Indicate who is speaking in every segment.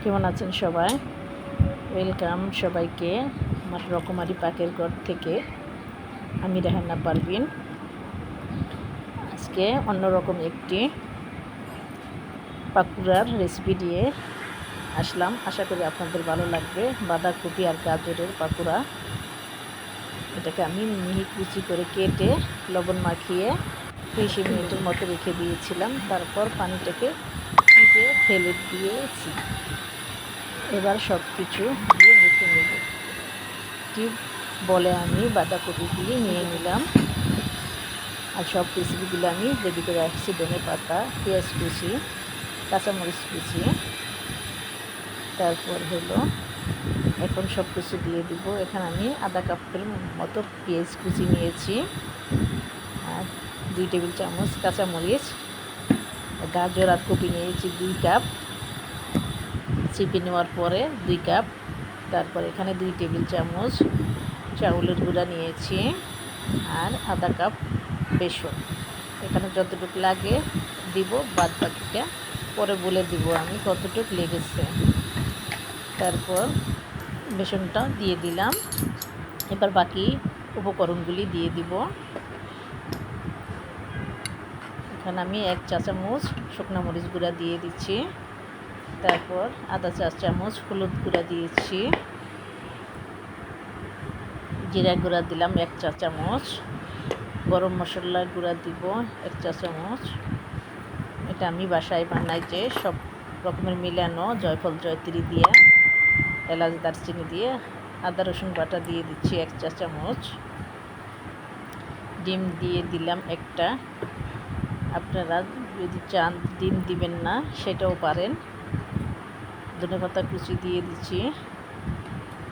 Speaker 1: কেমন আছেন সবাই? ওয়েলকাম সবাইকে আমার রকমারি পাকের ঘর থেকে। আমি রেহানা পারভিন। আজকে অন্যরকম একটি পাকুড়ার রেসিপি দিয়ে আসলাম। আশা করি আপনাদের ভালো লাগবে। বাঁধাকপি আর গাজরের পাকুড়া। এটাকে আমি মিহি কুচি করে কেটে লবণ মাখিয়ে 30 মিনিটের মতো রেখে দিয়েছিলাম। তারপর পানিটাকে চিপে ফেলে দিয়েছি। এবার সব কিছু দিয়ে মেখে নেব। টিপ বলে আমি বাঁধাকপিগুলি নিয়ে নিলাম, আর সব রেসিপিগুলো আমি রেডি করে রাখছি। ধনে পাতা, পেঁয়াজ কুচি, কাঁচামরিচ কুচি, তারপর হলো এখন সব কিছু দিয়ে দিব। এখানে আমি আধা কাপের মতো পেঁয়াজ কুচি নিয়েছি, আর 2 টেবিল চামচ কাঁচামরিচ, গাজর আর কপি নিয়েছি 2 কাপ, চিপে নেওয়ার পরে 2 কাপ। তারপর এখানে 2 টেবিল চামচ চাউলের গুঁড়া নিয়েছি, আর আধা কাপ বেসন। এখানে যতটুকু লাগে দিব, বাদ বাকিটা পরে বলে দিব আমি কতটুকু লেগেছে। তারপর বেসনটা দিয়ে দিলাম। এবার বাকি উপকরণগুলি দিয়ে দিব। এখানে আমি 1 চা চামচ শুকনো মরিচ গুঁড়া দিয়ে দিচ্ছি। তারপর আধা চা চামচ হলুদ গুঁড়া দিয়েছি, জিরা গুঁড়া দিলাম 1 চা চামচ, গরম মশলা গুঁড়া দিব 1 চা চামচ। এটা আমি বাসায় বানাই, যে সব রকমের মিলানো, জয়ফল জয়ত্রী দিয়ে, এলাচ দারচিনি দিয়ে। আদা রসুন বাটা দিয়ে দিচ্ছি 1 চা চামচ। ডিম দিয়ে দিলাম একটা। আপনারা যদি চান ডিম দিবেন না সেটাও পারেন। ধনেপাতা কুচি দিয়ে দিচ্ছি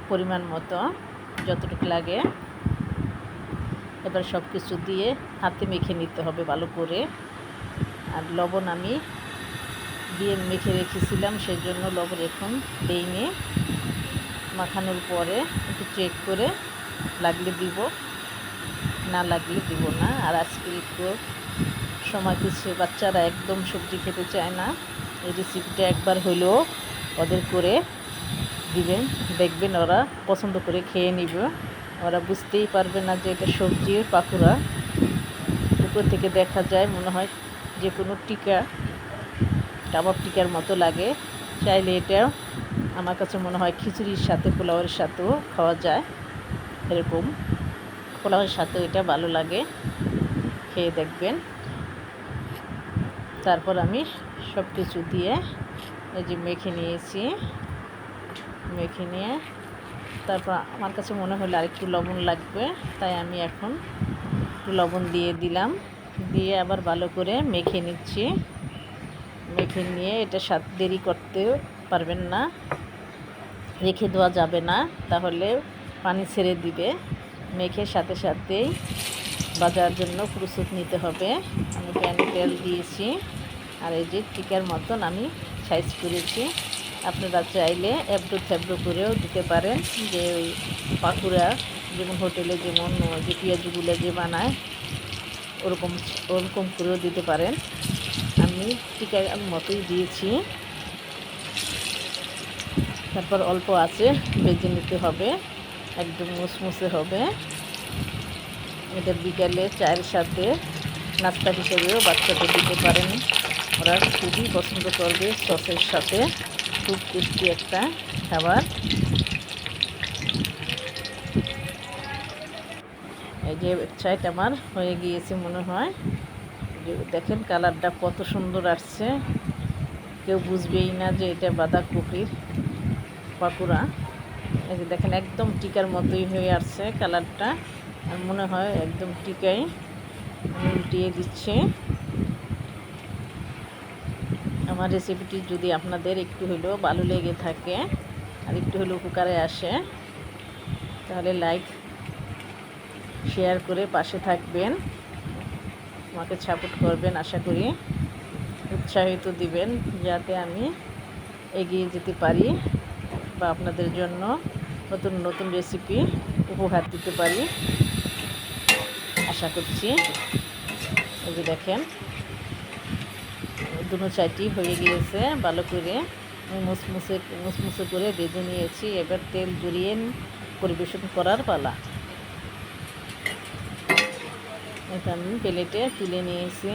Speaker 1: পরিমাণ মতো, যতটুকু লাগে। এবার সব কিছু দিয়ে হাতে মেখে নিতে হবে ভালো করে। আর লবণ আমি দিয়ে মেখে রেখেছিলাম, সেই জন্য লবণ এখন দেইনি। মাখানোর পরে একটু চেক করে লাগলে দিব, না লাগলে দিব না। আর আজকে একটু সময় দিচ্ছে, বাচ্চারা একদম সবজি খেতে চায় না। এই রেসিপিটা একবার হলেও ওদের করে দিবেন, দেখবেন ওরা পছন্দ করে খেয়ে নিবে। ওরা বুঝতেই পারবে না যে এটা সবজির পাকুড়া। উপর থেকে দেখা যায় মনে হয় যে কোনো টিকা, কাবাব টিকার মতো লাগে। চাইলে এটা আমার কাছে মনে হয় খিচুড়ির সাথে, পোলাওয়ের সাথেও খাওয়া যায়। এরকম পোলাওয়ের সাথেও এটা ভালো লাগে, খেয়ে দেখবেন। তারপর আমি সব কিছু দিয়ে এই যে মেখে নিয়েছি। মেখে নিয়ে তারপর আমার কাছে মনে হলো আরেকটু লবণ লাগবে, তাই আমি এখন একটু লবণ দিয়ে দিলাম। দিয়ে আবার ভালো করে মেখে নিচ্ছি। মেখে নিয়ে এটা দেরি করতে পারবেন না, রেখে দেওয়া যাবে না, তাহলে পানি ছেড়ে দিবে। মেখে সাথে সাথেই ভাজার জন্য প্রস্তুত নিতে হবে। আমি প্যানে তেল দিয়েছি, আর এই যে টিকার মতন আমি সাইজ করেছি। আপনারা চাইলে এবড়ো থেবড়ো করেও দিতে পারেন, যে ওই পাকুড়া যেমন হোটেলে যেমন যে পেঁয়াজগুলো যে বানায় ওরকম ওরকম করেও দিতে পারেন। আমি টিকার মতোই দিয়েছি। তারপর অল্প আছে ভেজে নিতে হবে, একদম মুসমুসে হবে। এটা বিকালে চায়ের সাথে নাস্তা হিসেবেও বাচ্চাদের দিতে পারেন, ওরা খুবই পছন্দ করবে। সসের সাথে খুব টেস্টি একটা খাবার। এই যে চাইটা আমার হয়ে গিয়েছে মনে হয়, যে দেখেন কালারটা কত সুন্দর আসছে। কেউ বুঝবেই না যে এটা বাঁধাকপির পাকুড়া। এই যে দেখেন একদম টিকার মতোই হয়ে আসছে কালারটা, আর মনে হয় একদম টিকাই। আমি উল্টিয়ে দিচ্ছি। আমার রেসিপিটি যদি আপনাদের একটু হলেও ভালো লেগে থাকে আর একটু হলেও উপকারে আসে, তাহলে লাইক শেয়ার করে পাশে থাকবেন, আমাকে সাপোর্ট করবেন। আশা করি উৎসাহিত দিবেন যাতে আমি এগিয়ে যেতে পারি, বা আপনাদের জন্য নতুন নতুন রেসিপি উপহার দিতে পারি আশা করছি। এই যে দেখেন দুনো চাইটি হয়ে গিয়েছে ভালো করে। আমি মুসমুসে করে ভেজে নিয়েছি। এবার তেল ঝরিয়ে পরিবেশন করার পালা। এটা আমি প্লেটে তুলে নিয়েছি।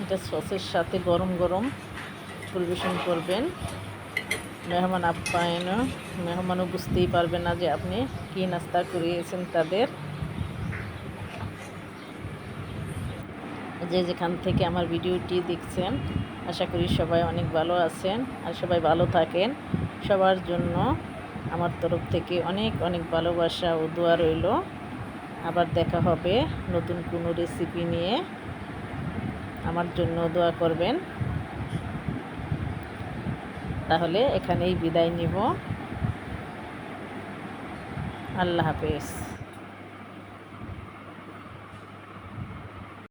Speaker 1: এটা সসের সাথে গরম গরম পরিবেশন করবেন। মেহমান আপ্যায়নও, মেহমানও বুঝতেই পারবে না যে আপনি কী নাস্তা করিয়েছেন তাদের। যে যেখান থেকে আমার ভিডিওটি দেখছেন, আশা করি সবাই অনেক ভালো আছেন আর সবাই ভালো থাকেন। সবার জন্য আমার তরফ থেকে অনেক অনেক ভালোবাসা ও দোয়া রইল। আবার দেখা হবে নতুন কোনো রেসিপি নিয়ে। আমার জন্য দোয়া করবেন। তাহলে এখানেই বিদায় নিব। আল্লাহ হাফেজ।